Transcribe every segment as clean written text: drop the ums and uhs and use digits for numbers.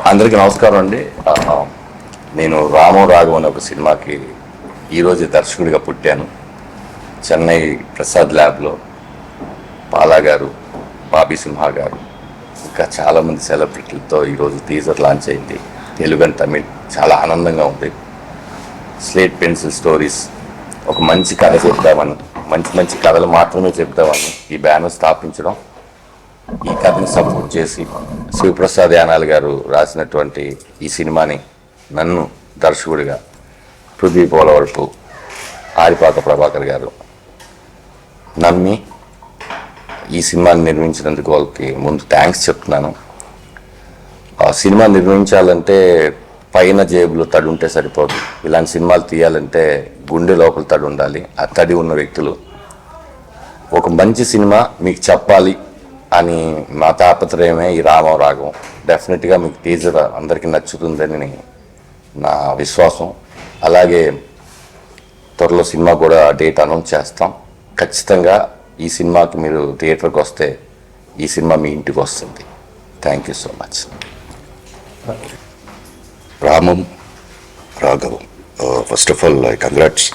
అందరికీ నమస్కారం అండి. నేను రామో రాఘవ అనే ఒక సినిమాకి ఈరోజు దర్శకుడిగా పుట్టాను. చెన్నై ప్రసాద్ ల్యాబ్లో బాలా గారు, బాబీ సింహ గారు, ఇంకా చాలామంది సెలబ్రిటీలతో ఈరోజు టీజర్ లాంచ్ అయింది. తెలుగు అండ్ తమిళ్. చాలా ఆనందంగా ఉంది. స్లేట్ పెన్సిల్ స్టోరీస్ ఒక మంచి కథ చెప్తామని, మంచి కథలు మాత్రమే చెప్తామని ఈ బ్యానర్ స్థాపించడం, ఈ కథని సపోర్ట్ చేసి శివప్రసాద్ యానాల్ గారు రాసినటువంటి ఈ సినిమాని నన్ను దర్శకుడిగా పృథ్వీ పోలవరపు, ఆరిపాక ప్రభాకర్ గారు నమ్మి ఈ సినిమాని నిర్మించినందుకు వాళ్ళకి ముందు థ్యాంక్స్ చెప్తున్నాను. ఆ సినిమా నిర్మించాలంటే పైన జేబులో తడి ఉంటే సరిపోదు. ఇలాంటి సినిమాలు తీయాలంటే గుండె లోపల తడి ఉండాలి. ఆ తడి ఉన్న వ్యక్తులు ఒక మంచి సినిమా మీకు చెప్పాలి అని నా తాపత్రయమే ఈ రామో రాఘవం. డెఫినెట్గా మీకు టీజర్ అందరికీ నచ్చుతుందని నా విశ్వాసం. అలాగే త్వరలో సినిమా కూడా డేట్ అనౌన్స్ చేస్తాం. ఖచ్చితంగా ఈ సినిమాకి మీరు థియేటర్కి వస్తే ఈ సినిమా మీ ఇంటికి వస్తుంది. Thank you so much. Ramam Raghavam, first of all congrats.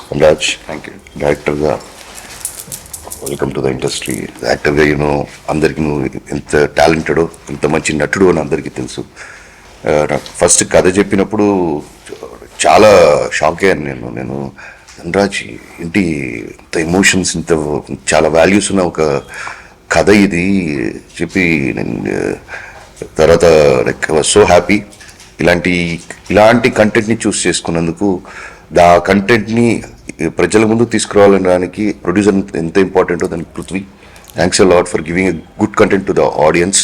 Thank you. డైరెక్టర్గా వెల్కమ్ టు ద ఇండస్ట్రీ. యాక్టర్గా అందరికీ నువ్వు ఎంత టాలెంటెడో, ఎంత మంచి నటుడు అని అందరికీ తెలుసు. నాకు ఫస్ట్ కథ చెప్పినప్పుడు చాలా షాక్ అయ్యాను. నేను ధనరాజ్ ఏంటి ఇంత ఎమోషన్స్, ఇంత చాలా వాల్యూస్ ఉన్న ఒక కథ ఇది చెప్పి నేను తర్వాత లైక్ వాజ్ సో హ్యాపీ. ఇలాంటి కంటెంట్ని చూస్ చేసుకున్నందుకు, ఆ కంటెంట్ని ప్రజల ముందు తీసుకురావడానికి ప్రొడ్యూసర్ ఎంత ఇంపార్టెంటో దానికి Prithvi. Thanks a lot for giving a good content to the audience.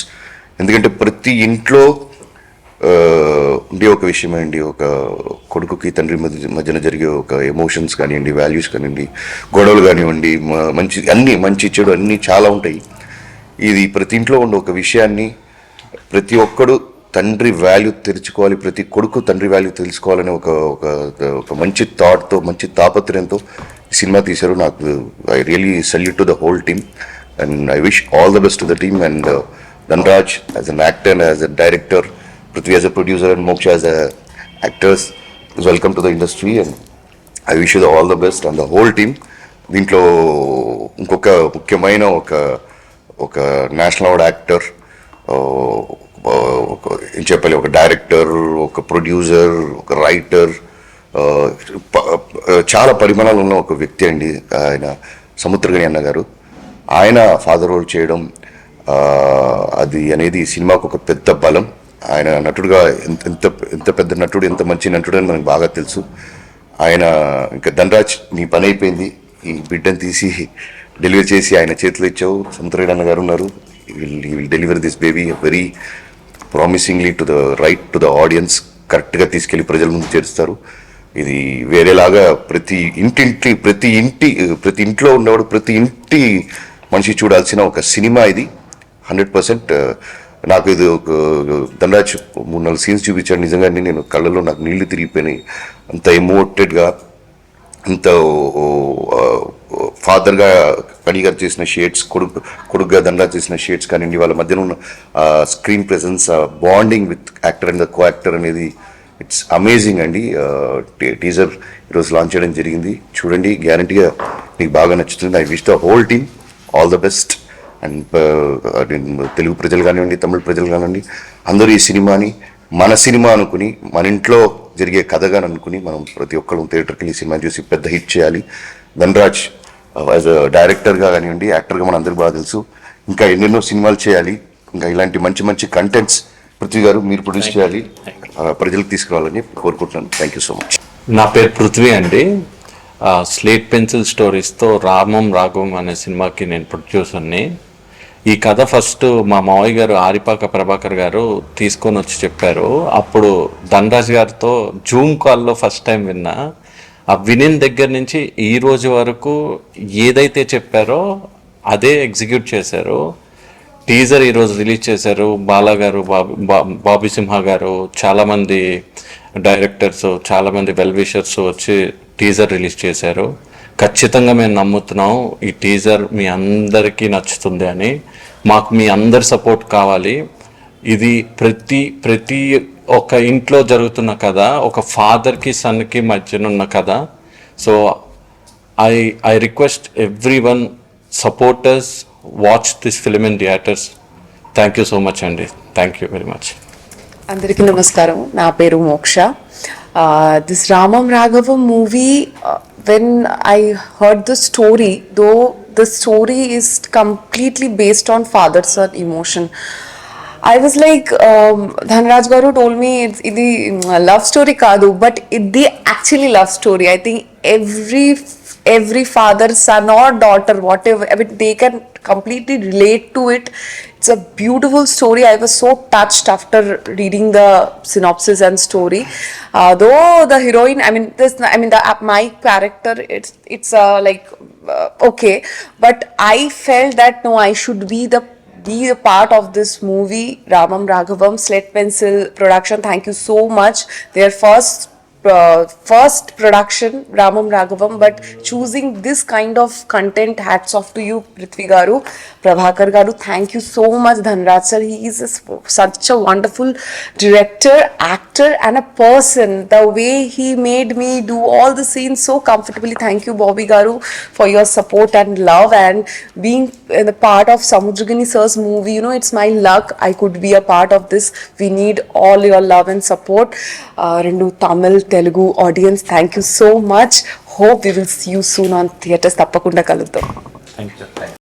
ఎందుకంటే ప్రతి ఇంట్లో ఉండే ఒక విషయమే అండి, ఒక కొడుకుకి తండ్రి మధ్యన జరిగే ఒక ఎమోషన్స్ కానివ్వండి, వాల్యూస్ కానివ్వండి, గొడవలు కానివ్వండి, మంచి చెడు అన్నీ చాలా ఉంటాయి. ఇది ప్రతి ఇంట్లో ఉండే ఒక విషయాన్ని ప్రతి ఒక్కడు తండ్రి వాల్యూ తెలుసుకోవాలి, ప్రతి కొడుకు తండ్రి వాల్యూ తెలుసుకోవాలని ఒక మంచి థాట్తో, మంచి తాపత్రయంతో ఈ సినిమా తీశారు. నాకు I really salute to the whole team and I wish all the best to the team. And Dhanraj as an actor and as a director, Prithvi as a producer and Moksha as a actors, welcome to the industry and I wish you all the best and the whole team. దీంట్లో ఇంకొక ముఖ్యమైన ఒక national award actor, ఏం చెప్పాలి, ఒక director, ఒక producer, ఒక writer, చాలా పరిమాణాలు ఉన్న ఒక వ్యక్తి అండి ఆయన, సముద్రగని అన్న గారు. ఆయన ఫాదర్ రోల్ చేయడం అది అనేది సినిమాకు ఒక పెద్ద బలం. ఆయన నటుడుగా ఎంత పెద్ద నటుడు, ఎంత మంచి నటుడు అని మనకు బాగా తెలుసు. ఆయన ఇంకా ధనరాజ్ నీ పని అయిపోయింది, ఈ బిడ్డను తీసి డెలివరీ చేసి ఆయన చేతిలో ఇచ్చావు. సముద్రగని అన్న గారు ఉన్నారు, will deliver this baby very promisingly to the audience. కరెక్ట్గా తీసుకెళ్ళి ప్రజల ముందు చేరుస్తారు. ఇది వేరేలాగా ప్రతి ఇంట్లో ఉన్నవాడు, ప్రతి ఇంటి మనిషి చూడాల్సిన ఒక సినిమా ఇది 100%. నాకు ఇది ఒక ధనరాజ్ 3-4 సీన్స్ చూపించాడు. నిజంగా నేను కళ్ళలో నాకు నీళ్లు తిరిగిపోయినాయి. అంత ఎమోటెడ్గా, అంత ఫాదర్గా కడి గారు చేసిన షేడ్స్, కొడుకుగా ధనరాజ్ చేసిన షేడ్స్ కానివ్వండి, వాళ్ళ మధ్యన ఉన్న screen presence, bonding with actor and the co actor అనేది ఇట్స్ అమేజింగ్ అండి. టీజర్ ఈరోజు లాంచ్ చేయడం జరిగింది. చూడండి, గ్యారంటీగా మీకు బాగా నచ్చుతుంది. I wish the whole team all the best. And Telugu ప్రజలు కానివ్వండి, తమిళ ప్రజలు కానివ్వండి, అందరూ ఈ సినిమాని మన సినిమా అనుకుని, మన ఇంట్లో జరిగే కథగా అనుకుని మనం ప్రతి ఒక్కరు థియేటర్కి వెళ్ళి సినిమా చూసి పెద్ద హిట్ చేయాలి. ధనరాజ్ యాజ్ అ డైరెక్టర్గా కానివ్వండి, యాక్టర్గా మన అందరికీ బాగా తెలుసు. ఇంకా ఎన్నెన్నో సినిమాలు చేయాలి. ఇంకా ఇలాంటి మంచి కంటెంట్స్ పృథ్వీ గారు మీరు ప్రొడ్యూస్ చేయాలి, ప్రజలకు తీసుకురావాలని కోరుకుంటున్నాను. Thank you so much. నా పేరు పృథ్వీ అండి. స్లేట్ పెన్సిల్ స్టోరీస్తో రామం రాఘవం అనే సినిమాకి నేను ప్రొడ్యూసర్ని. ఈ కథ ఫస్ట్ మా మావయ్య గారు, ఆరిపాక ప్రభాకర్ గారు తీసుకొని వచ్చి చెప్పారు. అప్పుడు ధనరాజ్ గారితో జూమ్ కాల్లో ఫస్ట్ టైం విన్నా. ఆ వినిన దగ్గర నుంచి ఈ రోజు వరకు ఏదైతే చెప్పారో అదే ఎగ్జిక్యూట్ చేశారు. టీజర్ ఈరోజు రిలీజ్ చేశారు. బాలా గారు, బాబీ సింహ గారు, చాలామంది డైరెక్టర్స్, చాలామంది వెల్ విషర్స్ వచ్చి టీజర్ రిలీజ్ చేశారు. ఖచ్చితంగా మేము నమ్ముతున్నాం ఈ టీజర్ మీ అందరికీ నచ్చుతుంది అని. మాకు మీ అందరి సపోర్ట్ కావాలి. ఇది ప్రతి ఒక ఇంట్లో జరుగుతున్న కథ, ఒక ఫాదర్కి సన్కి మధ్యన ఉన్న కథ. So I request every one supporters watch this film in theaters. Thank you so much అండి. Thank you very much. అందరికీ నమస్కారం. నా పేరు Moksha. This Ramam Raghavam movie, when I heard the story, though the story is completely based on father-son emotion, I was like, Dhanraj Garu told me it's the love story kaadu, but the actually love story. I think every father, son or daughter, whatever, I mean, they can completely relate to it. It's a beautiful story. I was so touched after reading the synopsis and story. Though the heroine, my character, it's like okay, but I felt that no, I should be a part of this movie. Ramam Raghavam, Slate Pencil Production, thank you so much. Their first production, Ramam Raghavam, but choosing this kind of content, hats off to you, Prithvi Garu, Prabhakar Garu. Thank you so much, Dhanraj sir. He is such a wonderful director, actor, and a person. The way he made me do all the scenes so comfortably. Thank you, Bobby Garu, for your support and love, and being the part of Samudragini sir's movie. You know, it's my luck I could be a part of this. We need all your love and support. Rendu Tamil, Telugu audience, thank you so much. Hope we will see you soon on theatres. Tappakunda kaludam. Thank you.